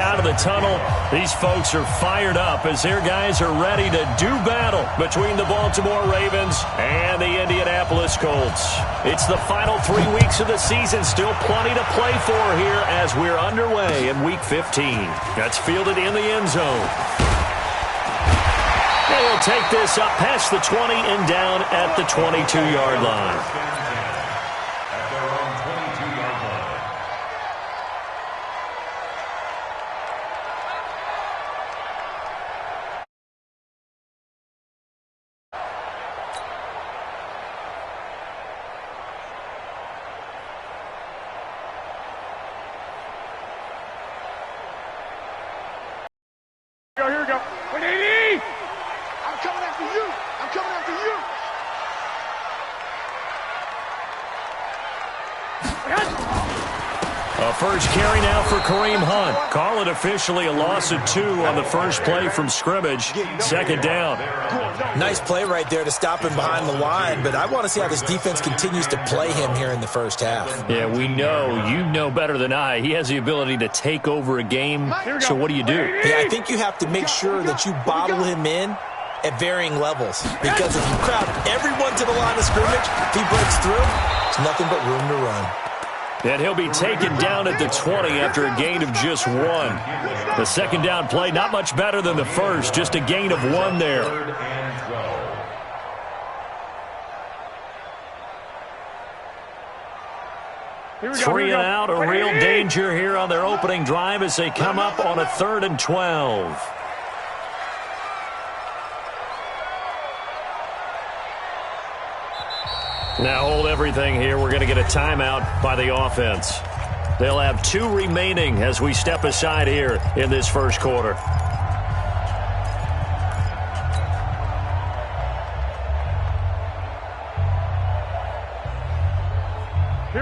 out of the tunnel. These folks are fired up as their guys are ready to do battle between the Baltimore Ravens and the Indianapolis Colts. It's the final 3 weeks of the season. Still plenty to play for here as we're underway in Week 15. That's fielded in the end zone. And he'll take this up past the 20 and down at the 22-yard line. Here we go. 180! I'm coming after you. I'm coming after you. A first carry now for Kareem Hunt. Call it officially a loss of 2 on the first play from scrimmage. Second down. Nice play right there to stop him behind the line, but I want to see how this defense continues to play him here in the first half. Yeah, we know. You know better than I. He has the ability to take over a game. So what do? Yeah, I think you have to make sure that you bottle him in at varying levels, because if you crowd everyone to the line of scrimmage, if he breaks through, it's nothing but room to run. And he'll be taken down at the 20 after a gain of just 1. The second down play, not much better than the first, just a gain of 1 there. Three and out, a real danger here on their opening drive as they come up on a 3rd and 12. Now hold everything here. We're going to get a timeout by the offense. They'll have 2 remaining as we step aside here in this first quarter.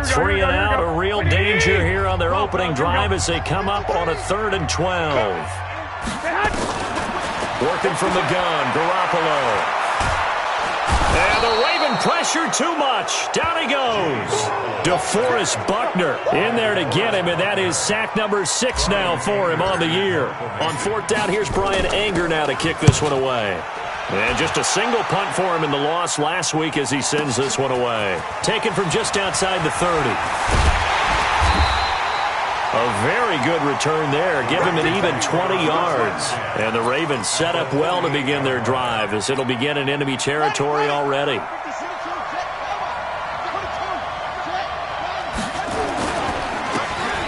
Three and out, a real danger here on their opening drive as they come up on a 3rd and 12. Working from the gun, Garoppolo. And the Raven pressure too much. Down he goes. DeForest Buckner in there to get him, and that is sack number 6 now for him on the year. On 4th down, here's Brian Anger now to kick this one away. And just a single punt for him in the loss last week as he sends this one away. Taken from just outside the 30. A very good return there. Give him an even 20 yards. And the Ravens set up well to begin their drive as it'll begin in enemy territory already.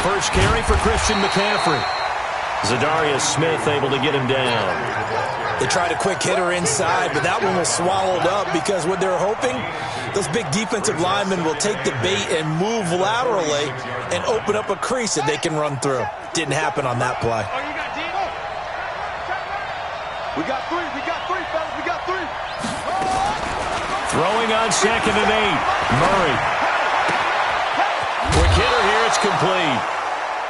First carry for Christian McCaffrey. Zadarius Smith able to get him down. They tried a quick hitter inside, but that one was swallowed up because what they're hoping, those big defensive linemen will take the bait and move laterally and open up a crease that they can run through. Didn't happen on that play. We got 3, fellas. We got 3. Throwing on 2nd and 8. Murray. Quick hitter here. It's complete.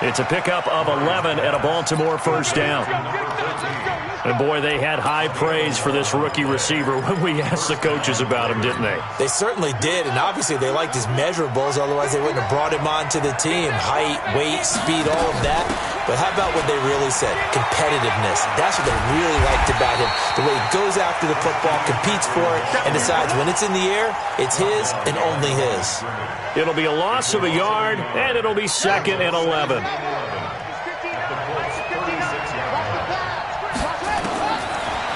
It's a pickup of 11 and a Baltimore first down. And, boy, they had high praise for this rookie receiver when we asked the coaches about him, didn't they? They certainly did, and obviously they liked his measurables. Otherwise, they wouldn't have brought him onto the team. Height, weight, speed, all of that. But how about what they really said? Competitiveness. That's what they really liked about him. The way he goes after the football, competes for it, and decides when it's in the air, it's his and only his. It'll be a loss of a yard, and it'll be 2nd and 11.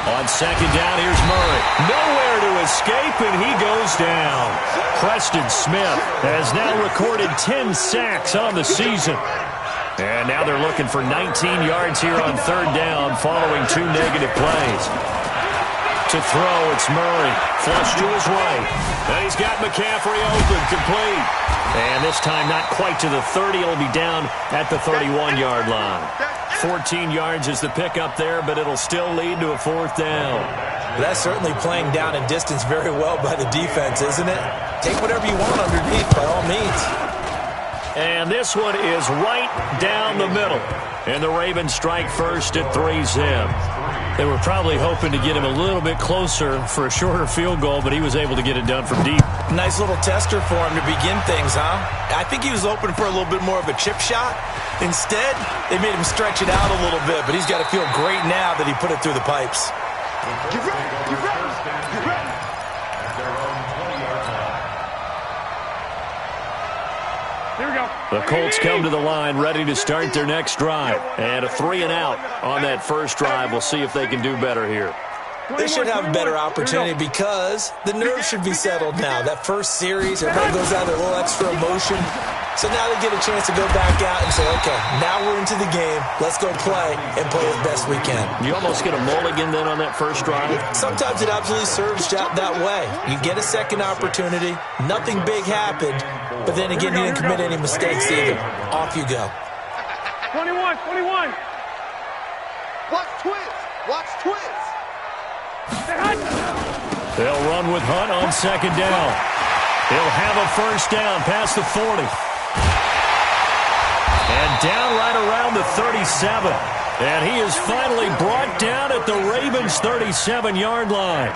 On 2nd down, here's Murray. Nowhere to escape, and he goes down. Preston Smith has now recorded 10 sacks on the season. And now they're looking for 19 yards here on 3rd down following 2 negative plays. To throw, it's Murray. Flush to his right. And he's got McCaffrey open, complete. And this time not quite to the 30. It'll be down at the 31-yard line. 14 yards is the pickup there, but it'll still lead to a 4th down. That's certainly playing down in distance very well by the defense, isn't it? Take whatever you want underneath, by all means. And this one is right down the middle. And the Ravens strike first at 3-zip. They were probably hoping to get him a little bit closer for a shorter field goal, but he was able to get it done from deep. Nice little tester for him to begin things, huh? I think he was open for a little bit more of a chip shot. Instead, they made him stretch it out a little bit, but he's got to feel great now that he put it through the pipes. Get ready, get ready, get ready. Here we go. The Colts come to the line ready to start their next drive. And a 3-and-out on that first drive. We'll see if they can do better here. They should have a better opportunity because the nerves should be settled now. That first series, everybody goes out with a little extra emotion. So now they get a chance to go back out and say, okay, now we're into the game. Let's go play and play as best we can. You almost get a mulligan then on that first drive? Sometimes it absolutely serves that way. You get a second opportunity. Nothing big happened. But then again, you didn't commit any mistakes either. Off you go. 21, 21. Watch twins. Watch twins. They'll run with Hunt on second down. He'll have a first down past the 40. And down right around the 37. And he is finally brought down at the Ravens' 37-yard line.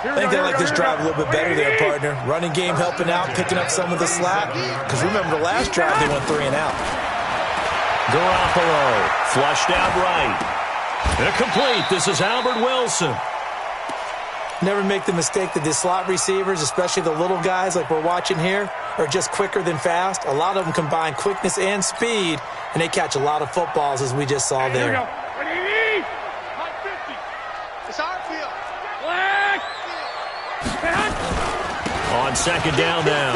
I think they like this drive a little bit better there, partner. Running game helping out, picking up some of the slack. Because remember, the last drive they went 3-and-out. Garoppolo flushed out right. Incomplete. This is Albert Wilson. Never make the mistake that the slot receivers, especially the little guys like we're watching here, are just quicker than fast. A lot of them combine quickness and speed, and they catch a lot of footballs, as we just saw there. Here we go. Hot 50. It's our field. Flag. On second down now.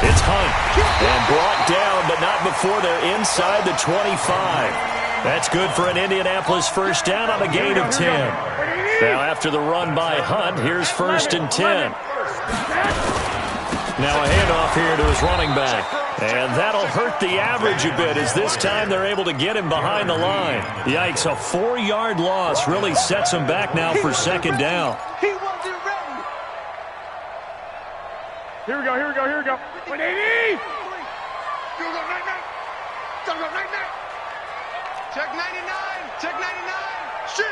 It's Hunt. And brought down, but not before they're inside the 25. That's good for an Indianapolis first down on a gain of 10. Now after the run by Hunt, here's 1st and 10. Now a handoff here to his running back. And that'll hurt the average a bit as this time they're able to get him behind the line. Yikes, a 4-yard loss really sets him back now for second down. He wasn't ready. Here we go, here we go, here we go. 180. Here we go, night-night. Gotta go, night-night. Check 99, check 99. Shift.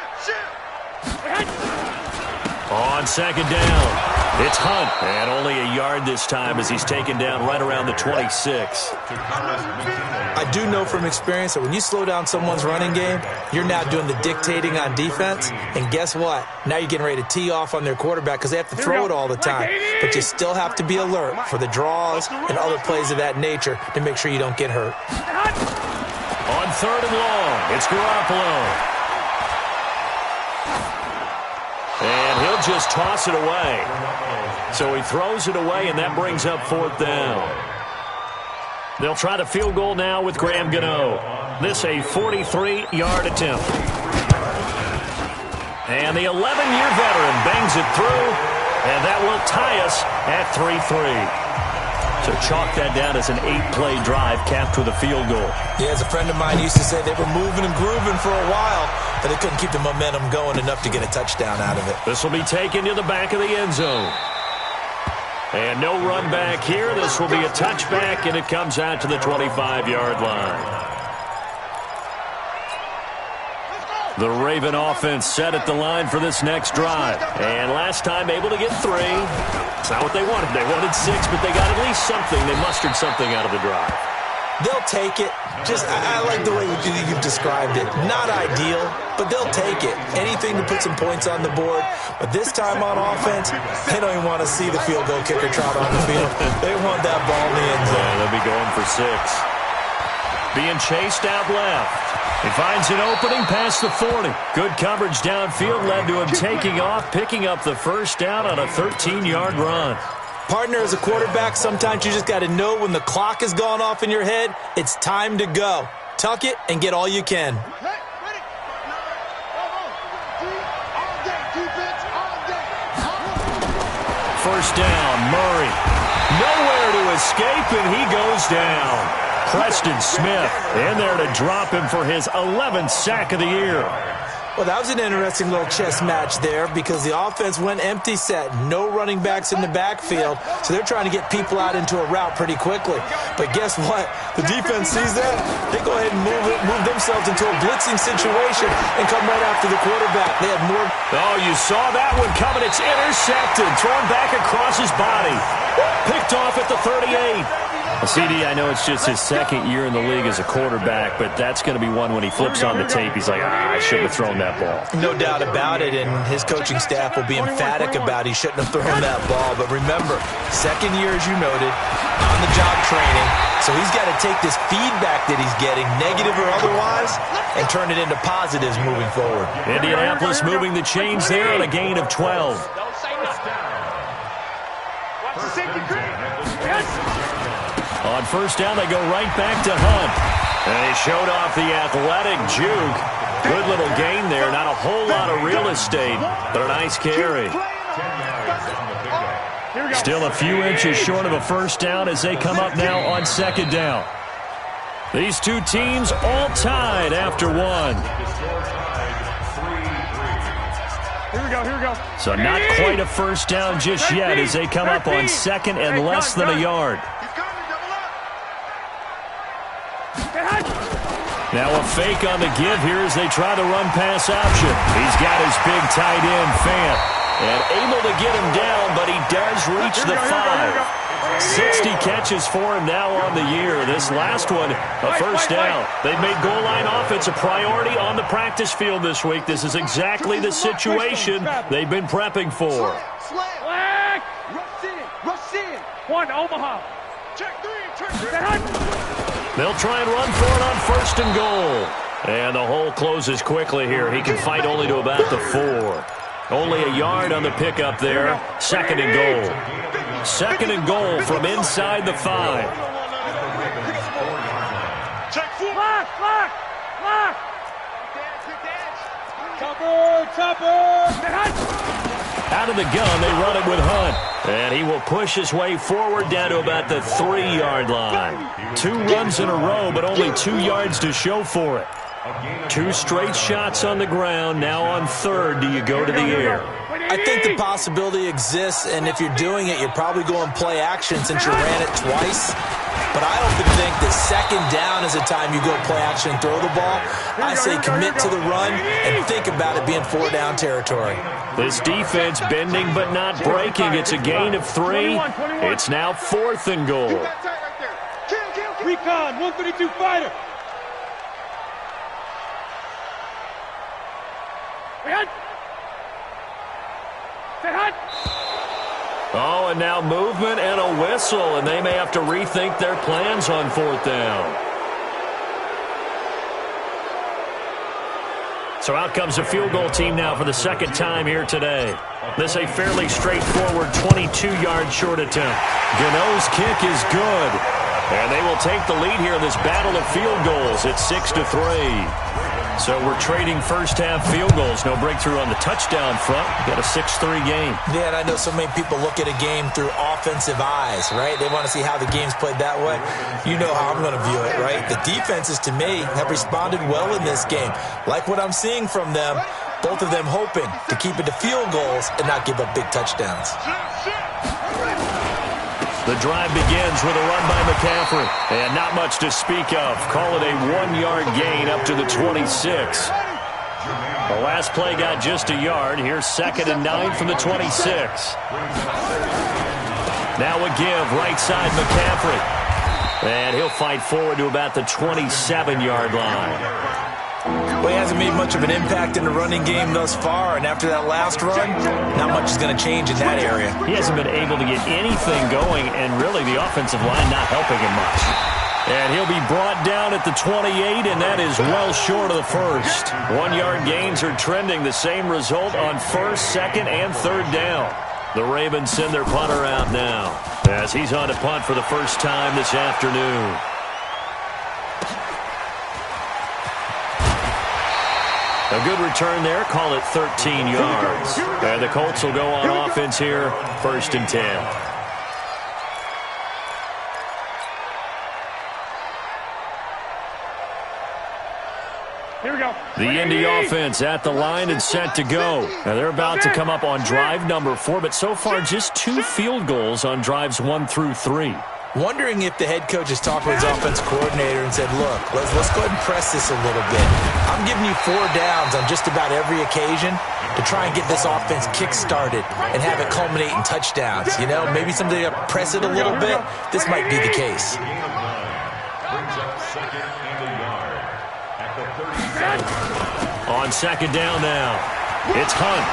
On second down, it's Hunt. And only a yard this time as he's taken down right around the 26. I do know from experience that when you slow down someone's running game, you're now doing the dictating on defense. And guess what? Now you're getting ready to tee off on their quarterback because they have to throw it all the time. But you still have to be alert for the draws and other plays of that nature to make sure you don't get hurt. On 3rd and long, it's Garoppolo. And he'll just toss it away. So he throws it away, and that brings up 4th down. They'll try the field goal now with Graham Gano. This a 43-yard attempt. And the 11-year veteran bangs it through, and that will tie us at 3-3. So chalk that down as an 8-play drive capped with a field goal. Yeah, as a friend of mine used to say, they were moving and grooving for a while, but they couldn't keep the momentum going enough to get a touchdown out of it. This will be taken to the back of the end zone. And no run back here. This will be a touchback, and it comes out to the 25-yard line. The Raven offense set at the line for this next drive. And last time able to get 3. It's not what they wanted. They wanted 6, but they got at least something. They mustered something out of the drive. They'll take it. I like the way you've described it. Not ideal, but they'll take it. Anything to put some points on the board. But this time on offense, they don't even want to see the field goal kicker trot on the field. They want that ball in the end zone. Yeah, they'll be going for 6. Being chased out left. He finds an opening past the 40. Good coverage downfield led to him taking off, picking up the first down on a 13-yard run. Partner, as a quarterback, sometimes you just got to know when the clock has gone off in your head, it's time to go. Tuck it and get all you can. First down, Murray. Nowhere to escape, and he goes down. Preston Smith in there to drop him for his 11th sack of the year. Well, that was an interesting little chess match there because the offense went empty set. No running backs in the backfield, so they're trying to get people out into a route pretty quickly. But guess what? The defense sees that. They go ahead and move themselves into a blitzing situation and come right after the quarterback. They had more. Oh, you saw that one coming. It's intercepted. Thrown back across his body. Picked off at the 38. CD, I know it's just his second year in the league as a quarterback, but that's going to be one when he flips on the tape. He's like, I shouldn't have thrown that ball. No doubt about it, and his coaching staff will be emphatic about he shouldn't have thrown that ball. But remember, second year, as you noted, on-the-job training, so he's got to take this feedback that he's getting, negative or otherwise, and turn it into positives moving forward. Indianapolis moving the chains there on a gain of 12. On first down, they go right back to Hunt. And he showed off the athletic juke. Good little gain there. Not a whole lot of real estate, but a nice carry. Still a few inches short of a first down as they come up now on second down. These two teams all tied after one. Here we go. So not quite a first down just yet as they come up on second and less than a yard. Now a fake on the give here as they try to run pass option. He's got his big tight end, Fant, and able to get him down, but he does reach the 5. 60 catches for him now on the year. This last one, a first down. They've made goal line offense a priority on the practice field this week. This is exactly the situation they've been prepping for. Rush in. One, Omaha. Check three. They'll try and run for it on first and goal. And the hole closes quickly here. He can fight only to about the 4. Only a yard on the pickup there. Second and goal. Second and goal from inside the 5. Check 4. Lock. Chopper. Out of the gun, they run it with Hunt. And he will push his way forward down to about the 3-yard line. 2 runs in a row, but only 2 yards to show for it. 2 straight shots on the ground. Now on third, do you go to the air? I think the possibility exists, and if you're doing it, you're probably going play action since you ran it twice. But I often think that second down is the time you go play action and throw the ball. I say commit to the run and think about it being 4-down territory. This defense bending but not breaking. It's a gain of 3. It's now 4th and goal. Recon, 132 fighter. Oh, and now movement and a whistle, and they may have to rethink their plans on 4th down. So out comes a field goal team now for the second time here today. This a fairly straightforward 22-yard short attempt. Gano's kick is good, and they will take the lead here in this battle of field goals. It's 6-3. So we're trading first-half field goals. No breakthrough on the touchdown front. Got a 6-3 game. Yeah, and I know so many people look at a game through offensive eyes, right? They want to see how the game's played that way. You know how I'm going to view it, right? The defenses, to me, have responded well in this game. Like what I'm seeing from them, both of them hoping to keep it to field goals and not give up big touchdowns. The drive begins with a run by McCaffrey. And not much to speak of. Call it a 1-yard gain up to the 26. The last play got just a yard. Here's 2nd and 9 from the 26. Now a give, right side McCaffrey. And he'll fight forward to about the 27-yard line. Well, he hasn't made much of an impact in the running game thus far, and after that last run, not much is going to change in that area. He hasn't been able to get anything going, and really the offensive line not helping him much. And he'll be brought down at the 28, and that is well short of the first. 1-yard gains are trending the same result on first, second, and third down. The Ravens send their punter out now as he's on to punt for the first time this afternoon. A good return there. Call it 13 yards. And the Colts will go on offense here, 1st and 10. Here here we go. The Indy offense at the line and set to go. Now they're about to come up on drive number 4, but so far just 2 field goals on drives 1 through 3. Wondering if the head coach is talking to his offense coordinator and said, look, let's go ahead and press this a little bit. I'm giving you 4 downs on just about every occasion to try and get this offense kick-started and have it culminate in touchdowns. You know, maybe someday press it a little bit. This might be the case. On second down now, it's Hunt.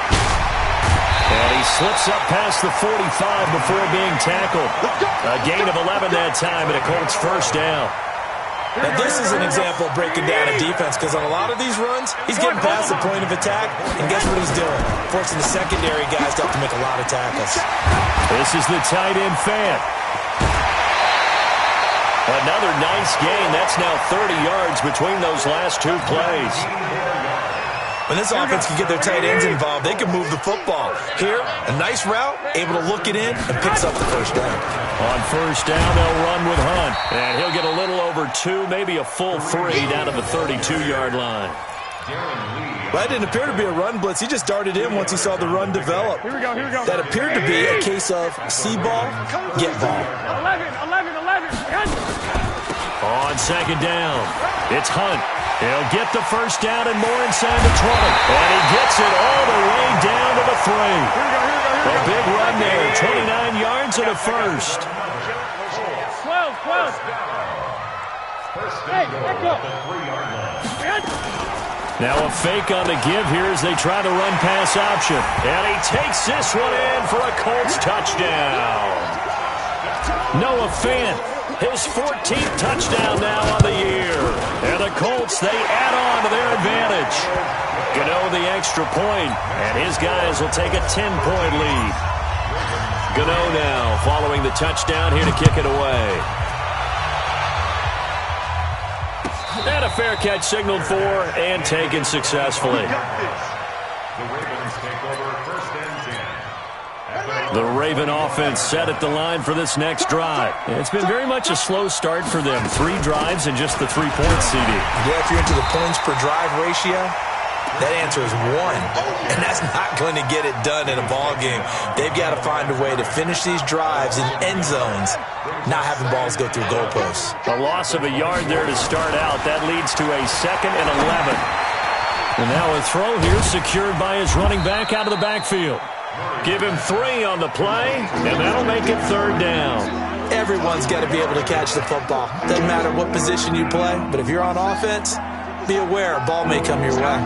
And he slips up past the 45 before being tackled. A gain of 11 that time, and a Colts first down. Now, this is an example of breaking down a defense, because on a lot of these runs, he's getting past the point of attack, and guess what he's doing? Forcing the secondary guys to have to make a lot of tackles. This is the tight end fan. Another nice gain. That's now 30 yards between those last 2 plays. When this offense can get their tight ends involved, they can move the football. Here, a nice route, able to look it in, and picks up the first down. On first down, they'll run with Hunt. And he'll get a little over 2, maybe a full 3 down to the 32-yard line. That didn't appear to be a run blitz. He just darted in once he saw the run develop. Here we go, here we go. That appeared to be a case of see ball, get ball. 11. On second down, it's Hunt. He'll get the first down and more inside the 20. And he gets it all the way down to the 3. A big run there, 29 yards and a first. 12. Hey, let's go. Now a fake on the give here as they try to run pass option. And he takes this one in for a Colts touchdown. Noah Fant, his 14th touchdown now on the year. And the Colts, they add on to their advantage. Gano the extra point, and his guys will take a 10-point lead. Gano now following the touchdown here to kick it away. And a fair catch signaled for and taken successfully. The Raven offense set at the line for this next drive. It's been very much a slow start for them. 3 drives and just the 3-point CD. Yeah, if you're into the points per drive ratio, that answer is 1. And that's not going to get it done in a ball game. They've got to find a way to finish these drives in end zones, not having balls go through goalposts. A loss of a yard there to start out. That leads to a 2nd and 11. And now a throw here secured by his running back out of the backfield. Give him 3 on the play, and that'll make it 3rd down. Everyone's got to be able to catch the football. Doesn't matter what position you play, but if you're on offense, be aware a ball may come your way.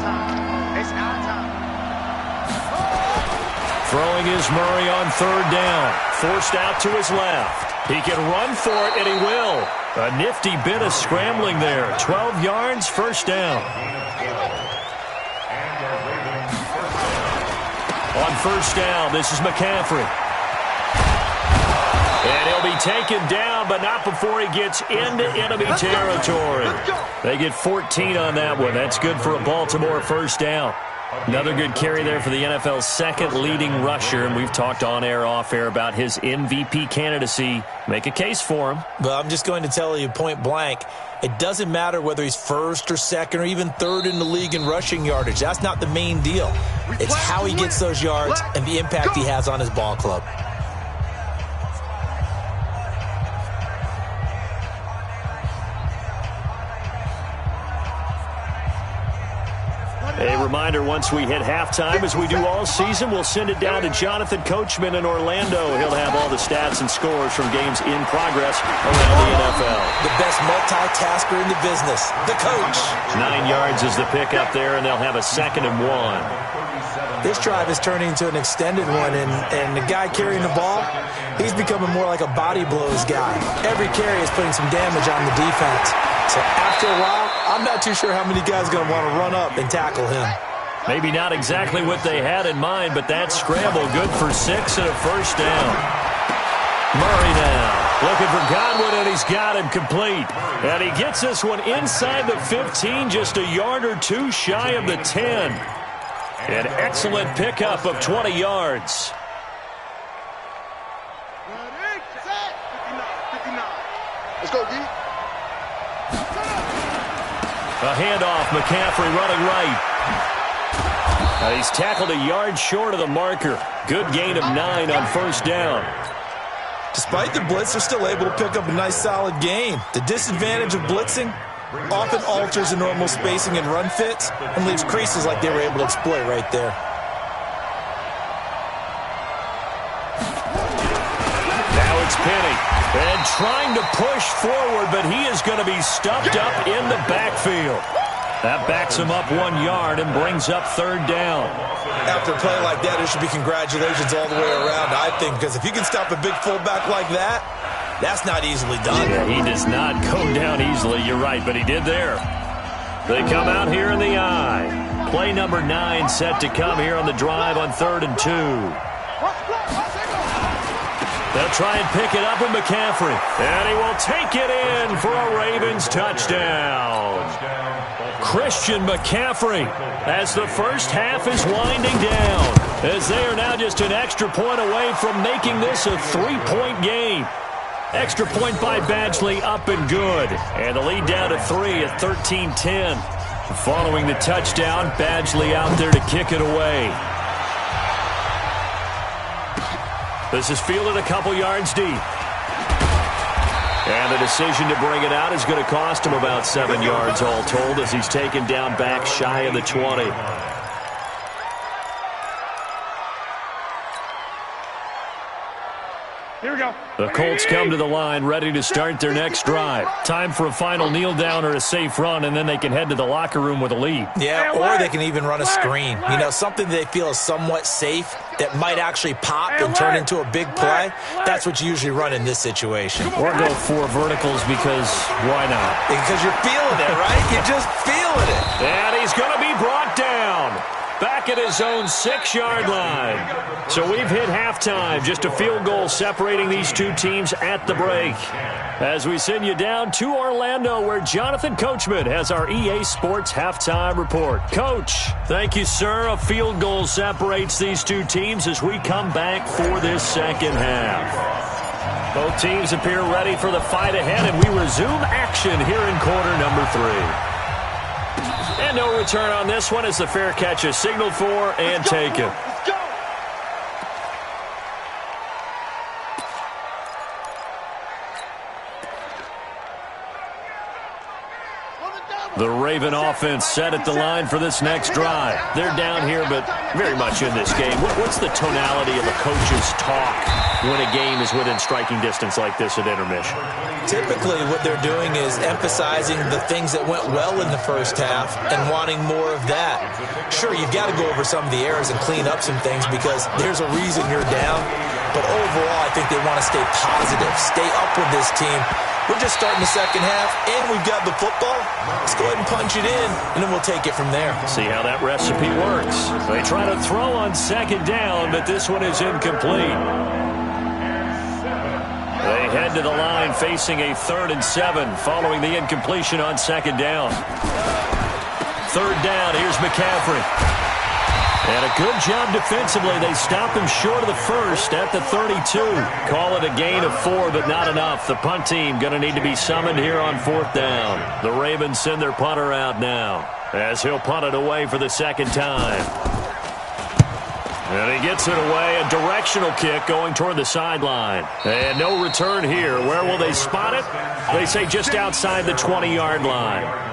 Throwing is Murray on 3rd down. Forced out to his left. He can run for it, and he will. A nifty bit of scrambling there. 12 yards, 1st down. On 1st down, this is McCaffrey. And he'll be taken down, but not before he gets into enemy territory. They get 14 on that one. That's good for a Baltimore 1st down. Another good carry there for the NFL's 2nd leading rusher, and we've talked on air, off air about his MVP candidacy. Make a case for him. Well, I'm just going to tell you point blank, it doesn't matter whether he's 1st or 2nd or even 3rd in the league in rushing yardage. That's not the main deal. It's how he gets those yards and the impact he has on his ball club. A reminder, once we hit halftime, as we do all season, we'll send it down to Jonathan Coachman in Orlando. He'll have all the stats and scores from games in progress around the NFL. The best multitasker in the business, the coach. 9 yards is the pickup there, and they'll have a 2nd and 1. This drive is turning into an extended one, and the guy carrying the ball, he's becoming more like a body blows guy. Every carry is putting some damage on the defense. So after a while, I'm not too sure how many guys are going to want to run up and tackle him. Maybe not exactly what they had in mind, but that scramble good for 6 and a 1st down. Murray now looking for Godwin, and he's got him complete. And he gets this one inside the 15, just a yard or 2 shy of the 10. An excellent pickup of 20 yards. Let's go, D. A handoff, McCaffrey running right. He's tackled a yard short of the marker. Good gain of 9 on first down. Despite the blitz, they're still able to pick up a nice, solid gain. The disadvantage of blitzing often alters the normal spacing and run fits and leaves creases like they were able to exploit right there. Now it's Penny. And trying to push forward, but he is going to be stuffed up in the backfield. That backs him up 1 yard and brings up third down. After a play like that, there should be congratulations all the way around, I think, because if you can stop a big fullback like that, that's not easily done. Yeah, he does not go down easily, you're right, but he did there. They come out here in the eye. Play number 9 set to come here on the drive on 3rd and 2. They'll try and pick it up with McCaffrey. And he will take it in for a Ravens touchdown. Christian McCaffrey, as the first half is winding down, as they are now just an extra point away from making this a 3-point game. Extra point by Badgley, up and good. And the lead down to 3 at 13-10. Following the touchdown, Badgley out there to kick it away. This is fielded a couple yards deep. And the decision to bring it out is going to cost him about 7 yards all told as he's taken down back shy of the 20. Here we go. The Colts come to the line ready to start their next drive. Time for a final kneel down or a safe run, and then they can head to the locker room with a lead. Yeah, or they can even run a screen. You know, something they feel is somewhat safe that might actually pop and turn into a big play. That's what you usually run in this situation. Or go 4 verticals because why not? Because you're feeling it, right? You're just feeling it. And he's going to be brought down. Back at his own 6-yard line. So we've hit halftime. Just a field goal separating these two teams at the break. As we send you down to Orlando, where Jonathan Coachman has our EA Sports halftime report. Coach, thank you, sir. A field goal separates these two teams as we come back for this second half. Both teams appear ready for the fight ahead, and we resume action here in quarter number 3. And no return on this one as the fair catch is signaled for and taken. The Raven offense set at the line for this next drive. They're down here, but very much in this game. What's the tonality of a coach's talk when a game is within striking distance like this at intermission? Typically, what they're doing is emphasizing the things that went well in the first half and wanting more of that. Sure, you've got to go over some of the errors and clean up some things because there's a reason you're down. But overall, I think they want to stay positive, stay up with this team. We're just starting the second half, and we've got the football. Let's go ahead and punch it in, and then we'll take it from there. See how that recipe works. They try to throw on second down, but this one is incomplete. They head to the line facing a 3rd and 7 following the incompletion on second down. Third down, here's McCaffrey. And a good job defensively. They stop him short of the first at the 32. Call it a gain of 4, but not enough. The punt team going to need to be summoned here on 4th down. The Ravens send their punter out now as he'll punt it away for the second time. And he gets it away. A directional kick going toward the sideline. And no return here. Where will they spot it? They say just outside the 20-yard line.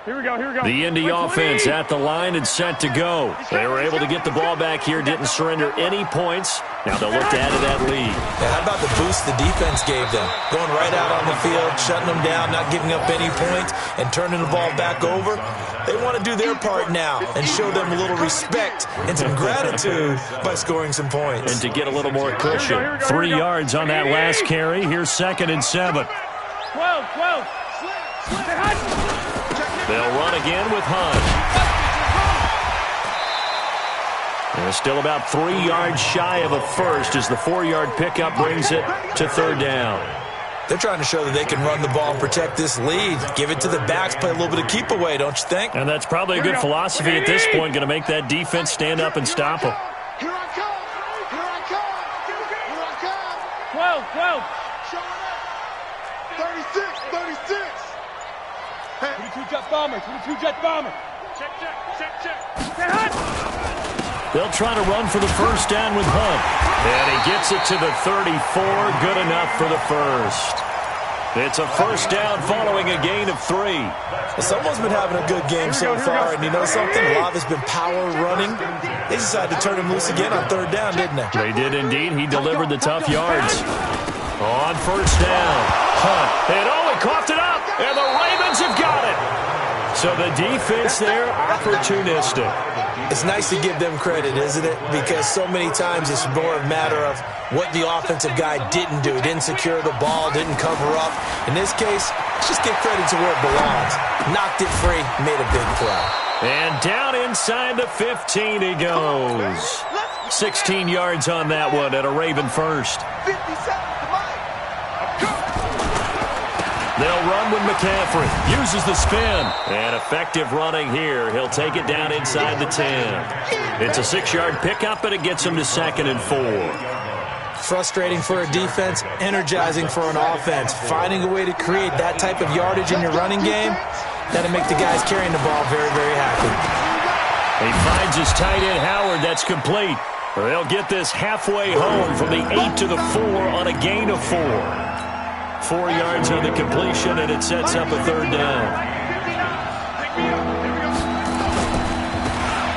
Here we go, here we go. The Indy offense at the line and set to go. They were able to get the ball back here, didn't surrender any points. Now they'll look to add to that lead. Yeah, how about the boost the defense gave them? Going right out on the field, shutting them down, not giving up any points, and turning the ball back over. They want to do their part now and show them a little respect and some gratitude by scoring some points. And to get a little more cushion. 3 yards on that last carry. Here's 2nd and 7. 12. They'll run again with Hunt. They're still about 3 yards shy of a first as the 4-yard pickup brings it to 3rd down. They're trying to show that they can run the ball and protect this lead. Give it to the backs, play a little bit of keep away, don't you think? And that's probably a good philosophy at this point, going to make that defense stand up and stop them. Here I come. Here I come. Here I come. 12. Showing up. 36. Hey. 22 jet bomber. Check. Get hot. They'll try to run for the first down with Hunt. And he gets it to the 34. Good enough for the first. It's a first down following a gain of 3. Well, someone's been having a good game so far, and you know something? A lot of it's been power running. They decided to turn him loose again on third down, didn't they? They did indeed. He delivered the tough yards. On first down, Hunt. And he coughed it up, and the Ravens have got it. So the defense there, opportunistic. It's nice to give them credit, isn't it? Because so many times it's more a matter of what the offensive guy didn't do. Didn't secure the ball, didn't cover up. In this case, let's just give credit to where it belongs. Knocked it free, made a big play. And down inside the 15 he goes. 16 yards on that one at a Raven first. 57. They'll run with McCaffrey. Uses the spin. And effective running here. He'll take it down inside the 10. It's a 6-yard pickup, and it gets him to 2nd and 4. Frustrating for a defense, energizing for an offense. Finding a way to create that type of yardage in your running game, that'll make the guys carrying the ball very, very happy. He finds his tight end, Howard. That's complete. They'll get this halfway home from the 8 to the 4 on a gain of 4. 4 yards on the completion, and it sets up a third down.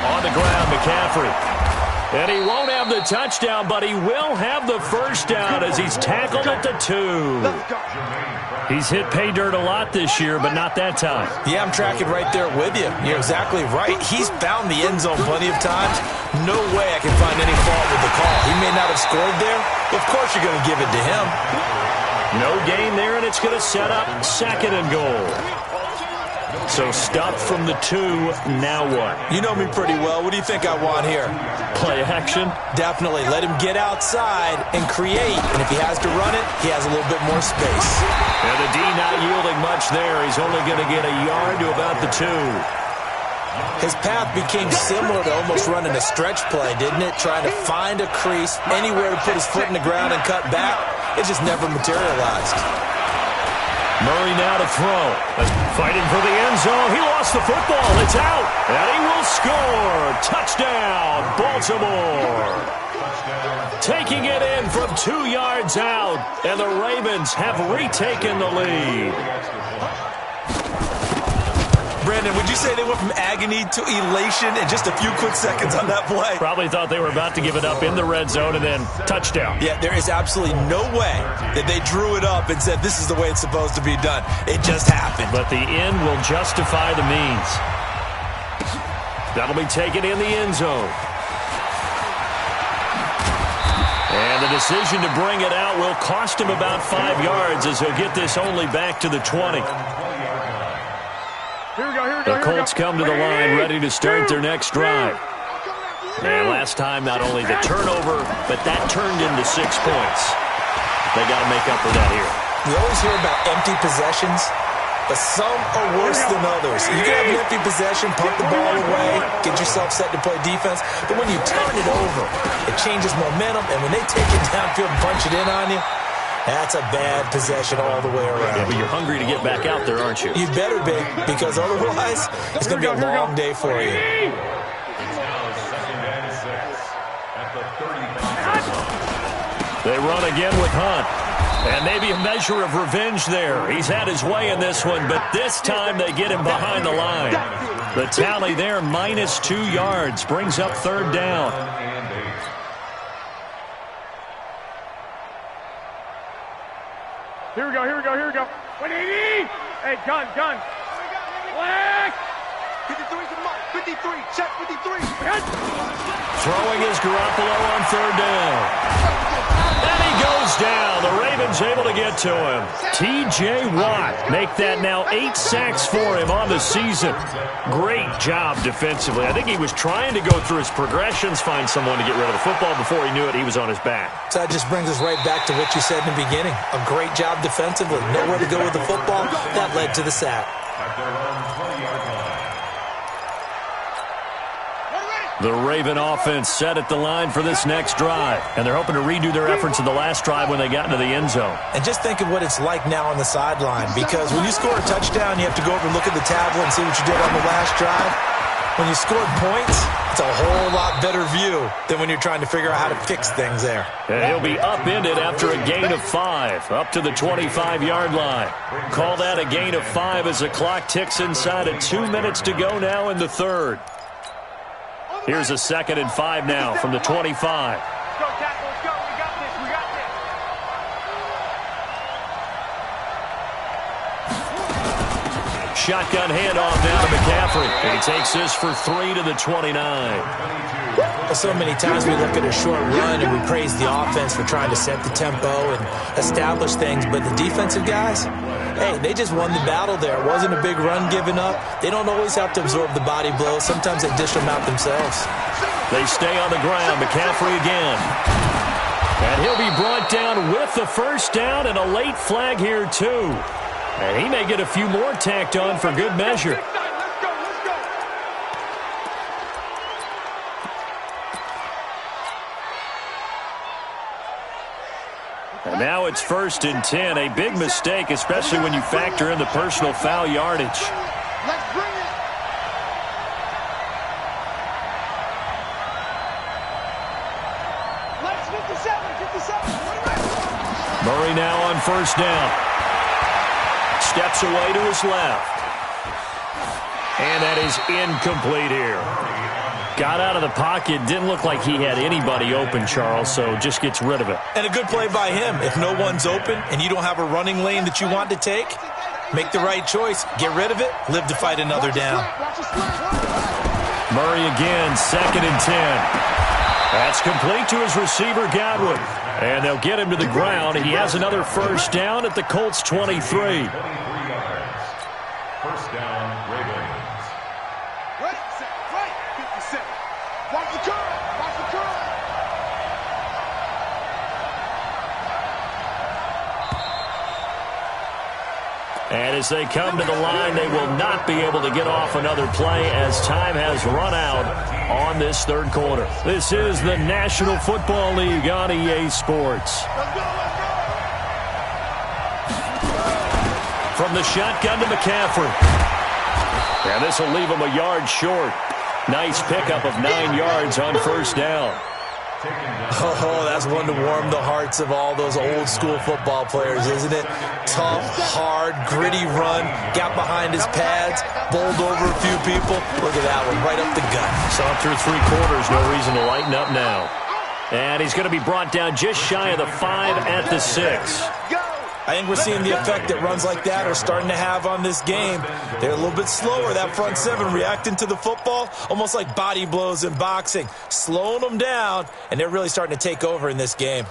On the ground, McCaffrey. And he won't have the touchdown, but he will have the first down as he's tackled at the 2. He's hit pay dirt a lot this year, but not that time. Yeah, I'm tracking right there with you. You're exactly right. He's found the end zone plenty of times. No way I can find any fault with the call. He may not have scored there, but of course you're going to give it to him. No gain there, and it's going to set up 2nd and goal. So stopped from the 2, now what? You know me pretty well. What do you think I want here? Play action? Definitely. Let him get outside and create. And if he has to run it, he has a little bit more space. And the D not yielding much there. He's only going to get a yard to about the 2. His path became similar to almost running a stretch play, didn't it? Trying to find a crease, anywhere to put his foot in the ground and cut back. It just never materialized. Murray now to throw. Fighting for the end zone. He lost the football. It's out. And he will score. Touchdown, Baltimore. Taking it in from 2 yards out. And the Ravens have retaken the lead. Brandon, would you say they went from agony to elation in just a few quick seconds on that play? Probably thought they were about to give it up in the red zone and then touchdown. Yeah, there is absolutely no way that they drew it up and said this is the way it's supposed to be done. It just happened. But the end will justify the means. That'll be taken in the end zone. And the decision to bring it out will cost him about 5 yards as he'll get this only back to the 20. The Colts come to the line ready to start their next drive. And last time, not only the turnover, but that turned into 6 points. They got to make up for that here. You always hear about empty possessions, but some are worse than others. You can have an empty possession, punt the ball away, get yourself set to play defense, but when you turn it over, it changes momentum, and when they take it downfield and punch it in on you, that's a bad possession all the way around. Yeah, but you're hungry to get back out there, aren't you? You better be, because otherwise, it's going to be a long day for you. They run again with Hunt. And maybe a measure of revenge there. He's had his way in this one, but this time they get him behind the line. The tally there, minus 2 yards, brings up third down. Here we go. 180! Hey, gun. Black! 53's a mark. 53. Check 53. Throwing is Garoppolo on third down. And he goes goes down. The Ravens able to get to him. T.J. Watt make that now 8 sacks for him on the season. Great job defensively. I think he was trying to go through his progressions, find someone to get rid of the football. Before he knew it, he was on his back. So that just brings us right back to what you said in the beginning. A great job defensively. Nowhere to go with the football. That led to the sack. The Raven offense set at the line for this next drive, and they're hoping to redo their efforts in the last drive when they got into the end zone. And just think of what it's like now on the sideline, because when you score a touchdown, you have to go over and look at the tablet and see what you did on the last drive. When you scored points, it's a whole lot better view than when you're trying to figure out how to fix things there. And he'll be upended after a gain of 5, up to the 25-yard line. Call that a gain of 5 as the clock ticks inside of 2 minutes to go now in the third. Here's a 2nd and 5 now from the 25. Let's go, tackle. Let's go. We got this. We got this. Shotgun handoff now to McCaffrey. And he takes this for 3 to the 29. So many times we look at a short run and we praise the offense for trying to set the tempo and establish things, but the defensive guys, hey, they just won the battle there. It wasn't a big run given up. They don't always have to absorb the body blows. Sometimes they dish them out themselves. They stay on the ground. McCaffrey again. And he'll be brought down with the first down and a late flag here too. And he may get a few more tacked on for good measure. And now it's 1st and 10. A big mistake, especially when you factor in the personal foul yardage. Let's bring it. Let's 57. Murray now on 1st down. Steps away to his left. And that is incomplete here. Got out of the pocket. Didn't look like he had anybody open, Charles, so just gets rid of it. And a good play by him. If no one's open and you don't have a running lane that you want to take, make the right choice. Get rid of it. Live to fight another down. Murray again, 2nd and 10. That's complete to his receiver, Godwin. And they'll get him to the ground. He has another first down at the Colts 23. First down, Ravens. Right. 57. Watch the curl. And as they come to the line, they will not be able to get off another play as time has run out on this third quarter. This is the National Football League on EA Sports. From the shotgun to McCaffrey. And this will leave him a yard short. Nice pickup of 9 yards on first down. Oh, that's one to warm the hearts of all those old school football players, isn't it? Tough, hard, gritty run, got behind his pads, bowled over a few people. Look at that one, right up the gut. Saw through 3 quarters, no reason to lighten up now. And he's going to be brought down just shy of the 5 at the 6. I think we're seeing the effect that runs like that are starting to have on this game. They're a little bit slower, that front 7, reacting to the football, almost like body blows in boxing, slowing them down, and they're really starting to take over in this game.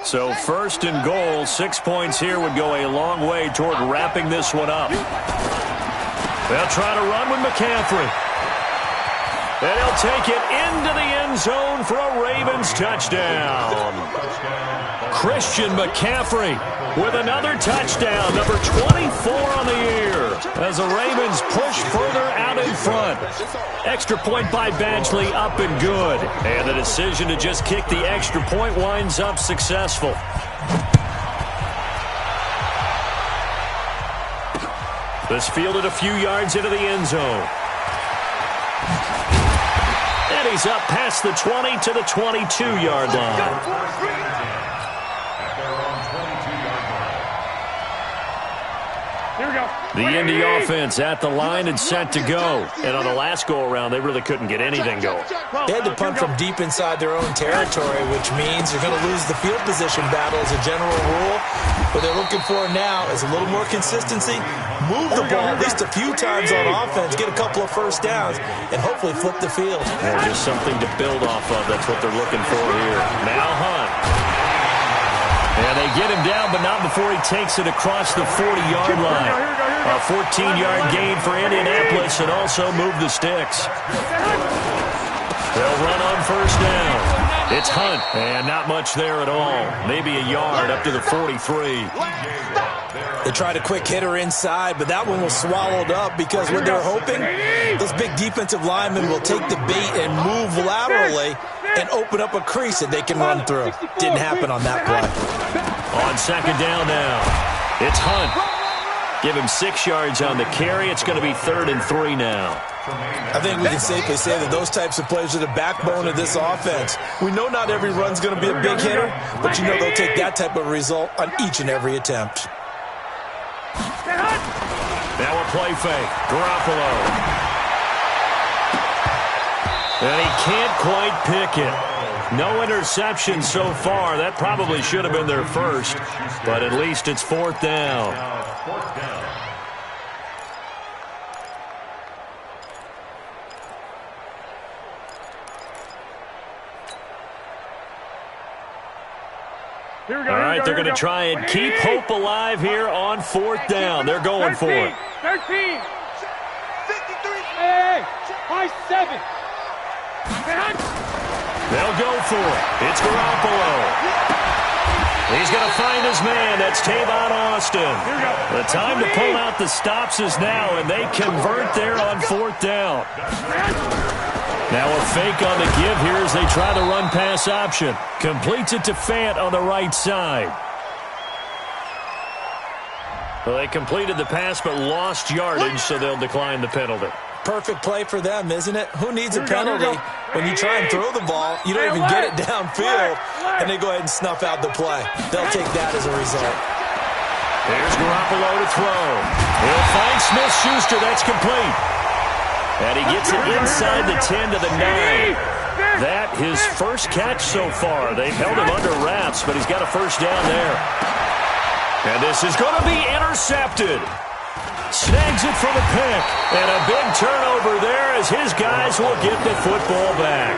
So 1st and goal, 6 points here would go a long way toward wrapping this one up. They'll try to run with McCaffrey. And he'll take it into the end zone for a Ravens touchdown. Christian McCaffrey with another touchdown, number 24 on the year, as the Ravens push further out in front. Extra point by Badgley, up and good. And the decision to just kick the extra point winds up successful. This fielded a few yards into the end zone. And he's up past the 20 to the 22-yard line. Here we go. The Indy offense at the line and set to go. And on the last go-around, they really couldn't get anything going. They had to punt from deep inside their own territory, which means they're going to lose the field position battle as a general rule. What they're looking for now is a little more consistency, move the ball at least a few times on offense, get a couple of first downs, and hopefully flip the field. And just something to build off of. That's what they're looking for here. Now Hunt. And they get him down, but not before he takes it across the 40-yard line. A 14-yard gain for Indianapolis and also move the sticks. They'll run on first down. It's Hunt, and not much there at all. Maybe a yard up to the 43. They tried a quick hitter inside, but that one was swallowed up because what they're hoping, those big defensive linemen will take the bait and move laterally and open up a crease that they can run through. Didn't happen on that play. On second down now, it's Hunt. Give him 6 yards on the carry. It's going to be 3rd and 3 now. I think we can safely say that those types of plays are the backbone of this offense. We know not every run's going to be a big hitter, but you know they'll take that type of result on each and every attempt. Now a play fake. Garoppolo. And he can't quite pick it. No interception so far. That probably should have been their first, but at least it's 4th down. All right, they're going to try and keep hope alive here on 4th down. They're going for it. 13. Hey, high 7. They'll go for it. It's Garoppolo. He's going to find his man. That's Tavon Austin. The time to pull out the stops is now, and they convert there on 4th down. Now a fake on the give here as they try the run-pass option. Completes it to Fant on the right side. Well, they completed the pass but lost yardage, so they'll decline the penalty. Perfect play for them, isn't it? Who needs a penalty when you try and throw the ball, you don't even get it downfield, and they go ahead and snuff out the play. They'll take that as a result. Here's Garoppolo to throw. He'll find Smith-Schuster. That's complete. And he gets it inside the 10 to the 9. That his first catch so far. They've held him under wraps, but he's got a first down there. And this is going to be intercepted. Snags it for the pick. And a big turnover there as his guys will get the football back.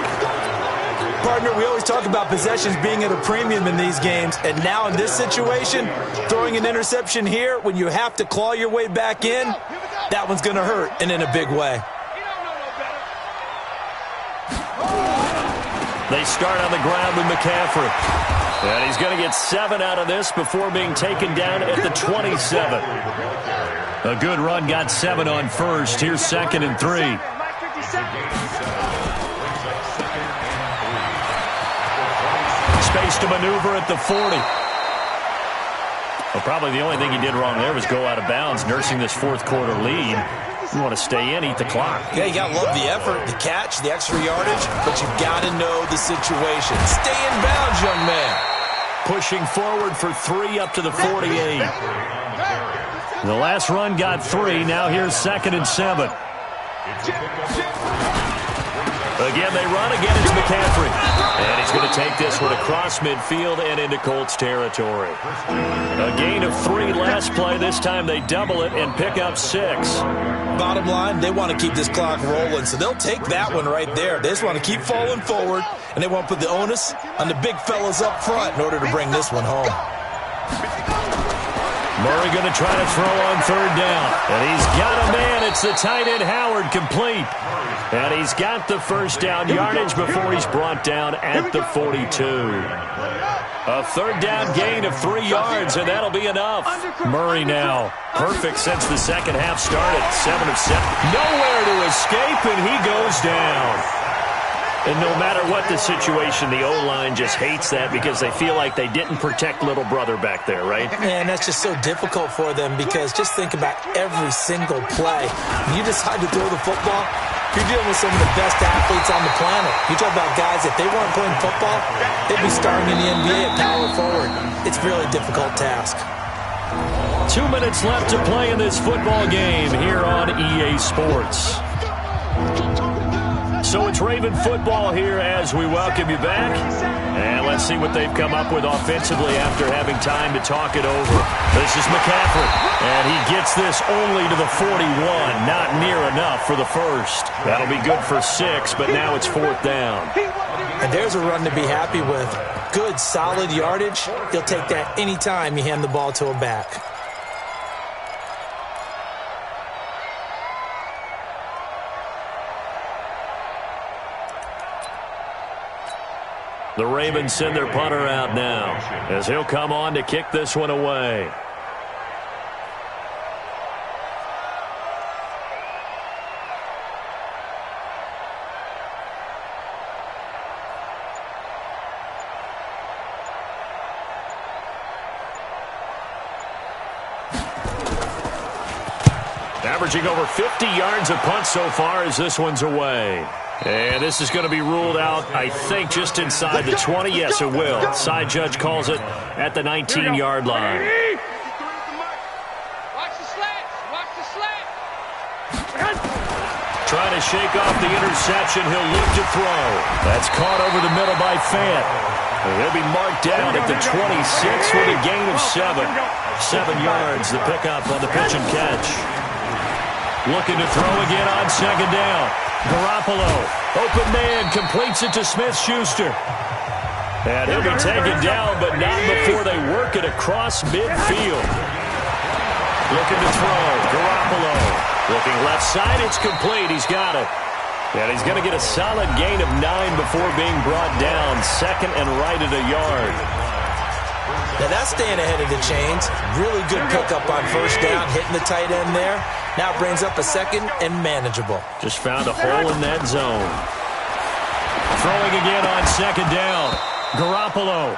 Partner, we always talk about possessions being at a premium in these games, and now in this situation, throwing an interception here when you have to claw your way back in, that one's going to hurt, and in a big way. They start on the ground with McCaffrey. And he's going to get 7 out of this before being taken down at the 27. A good run, got 7 on first. Here's 2nd and 3. Space to maneuver at the 40. Well, probably the only thing he did wrong there was go out of bounds, nursing this 4th quarter lead. You want to stay in, eat the clock. Yeah, you got to love the effort, the catch, the extra yardage, but you've got to know the situation. Stay in bounds, young man. Pushing forward for 3 up to the 48. The last run got 3. Now here's 2nd and 7. Again, they run. Again, it's McCaffrey. And he's going to take this one across midfield and into Colts territory. A gain of 3 last play. This time they double it and pick up 6. Bottom line, they want to keep this clock rolling, so they'll take that one right there. They just want to keep falling forward, and they want to put the onus on the big fellas up front in order to bring this one home. Murray going to try to throw on 3rd down. And he's got a man. It's the tight end Howard, complete. And he's got the first down yardage before he's brought down at the 42. A 3rd down gain of 3 yards, and that'll be enough. Murray now, perfect since the second half started. 7 of 7. Nowhere to escape, and he goes down. And no matter what the situation, the O-line just hates that because they feel like they didn't protect little brother back there, right? Man, that's just so difficult for them because just think about every single play. When you decide to throw the football, you're dealing with some of the best athletes on the planet. You talk about guys, if they weren't playing football, they'd be starring in the NBA at power forward. It's a really difficult task. 2 minutes left to play in this football game here on EA Sports. So it's Raven football here as we welcome you back. And let's see what they've come up with offensively after having time to talk it over. This is McCaffrey, and he gets this only to the 41. Not near enough for the first. That'll be good for 6, but now it's 4th down. And there's a run to be happy with. Good, solid yardage. He'll take that anytime you hand the ball to a back. The Ravens send their punter out now as he'll come on to kick this one away. Averaging over 50 yards a punt so far as this one's away. And this is going to be ruled out, I think, just inside the 20. Yes, it will. Side judge calls it at the 19-yard line. Watch the slants. Watch the slants. Trying to shake off the interception. He'll look to throw. That's caught over the middle by Fant. He'll be marked down at the 26 with a gain of 7. 7 yards, the pickup on the pitch and catch. Looking to throw again on 2nd down. Garoppolo, open man, completes it to Smith-Schuster. And he'll be taken down, but not before they work it across midfield. Looking to throw, Garoppolo. Looking left side, it's complete. He's got it. And he's going to get a solid gain of 9 before being brought down. 2nd and right at a yard. Now that's staying ahead of the chains. Really good pickup on 1st down, hitting the tight end there. Now brings up a 2nd and manageable. Just found a hole in that zone. Throwing again on 2nd down. Garoppolo.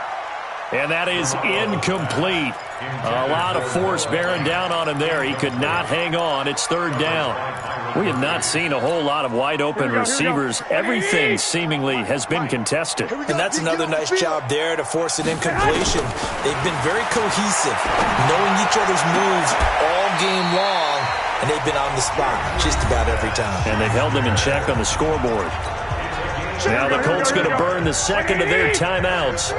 And that is incomplete. A lot of force bearing down on him there. He could not hang on. It's 3rd down. We have not seen a whole lot of wide-open receivers. Everything seemingly has been contested. And that's another nice job there to force an incompletion. They've been very cohesive, knowing each other's moves all game long, and they've been on the spot just about every time. And they've held them in check on the scoreboard. Now the Colts going to burn the 2nd of their timeouts,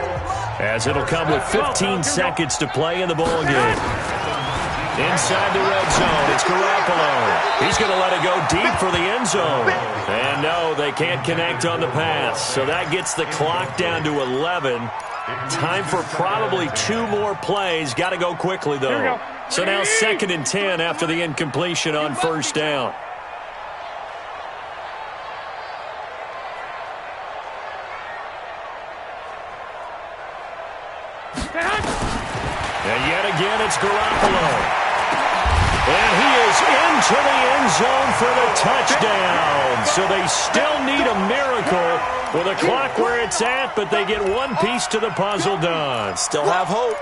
as it'll come with 15 seconds to play in the ballgame. Inside the red zone, it's Garoppolo. He's going to let it go deep for the end zone. And no, they can't connect on the pass. So that gets the clock down to 11. Time for probably 2 more plays. Got to go quickly, though. So now 2nd and 10 after the incompletion on 1st down. And yet again, it's Garoppolo. And he is into the end zone for the touchdown. So they still need a miracle with a clock where it's at, but they get one piece to the puzzle done. Still have hope.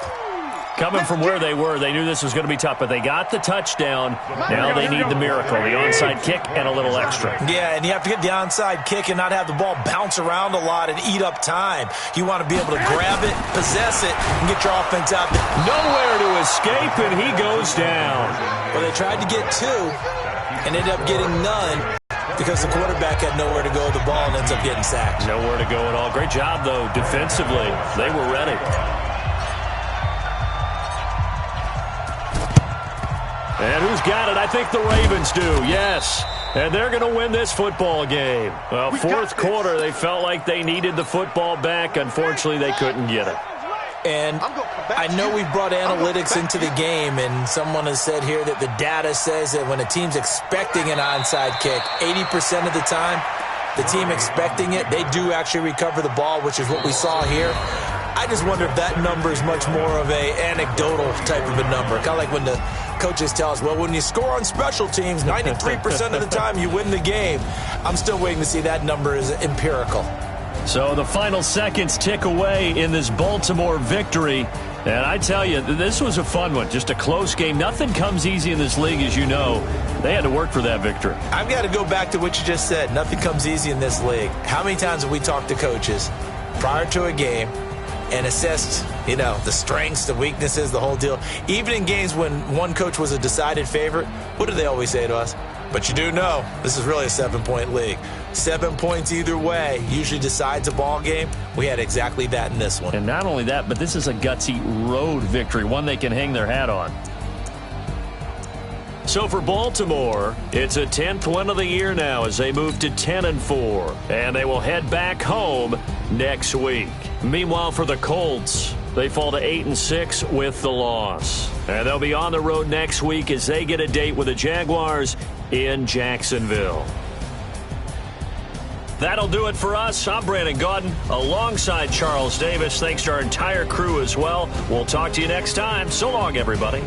Coming from where they were, they knew this was going to be tough, but they got the touchdown. Now they need the miracle, the onside kick and a little extra. Yeah, and you have to get the onside kick and not have the ball bounce around a lot and eat up time. You want to be able to grab it, possess it, and get your offense out there. Nowhere to escape, and he goes down. Well, they tried to get 2 and ended up getting none because the quarterback had nowhere to go with the ball and ends up getting sacked. Nowhere to go at all. Great job, though, defensively. They were ready. And who's got it? I think the Ravens do, yes. And they're going to win this football game. Well, 4th quarter, they felt like they needed the football back. Unfortunately, they couldn't get it. And I know we've brought analytics into the game, and someone has said here that the data says that when a team's expecting an onside kick, 80% of the time, the team expecting it, they do actually recover the ball, which is what we saw here. I just wonder if that number is much more of a anecdotal type of a number. Kind of like when the coaches tell us, well, when you score on special teams, 93% of the time you win the game. I'm still waiting to see that number is empirical. So the final seconds tick away in this Baltimore victory. And I tell you, this was a fun one. Just a close game. Nothing comes easy in this league, as you know. They had to work for that victory. I've got to go back to what you just said. Nothing comes easy in this league. How many times have we talked to coaches prior to a game and assessed, the strengths, the weaknesses, the whole deal? Even in games when one coach was a decided favorite, what do they always say to us? But you do know this is really a 7-point league. 7 points either way usually decides a ball game. We had exactly that in this one. And not only that, but this is a gutsy road victory, one they can hang their hat on. So for Baltimore, it's a 10th win of the year now as they move to 10-4. And they will head back home next week. Meanwhile, for the Colts, they fall to 8-6 with the loss. And they'll be on the road next week as they get a date with the Jaguars in Jacksonville. That'll do it for us. I'm Brandon Gaudin alongside Charles Davis. Thanks to our entire crew as well. We'll talk to you next time. So long, everybody.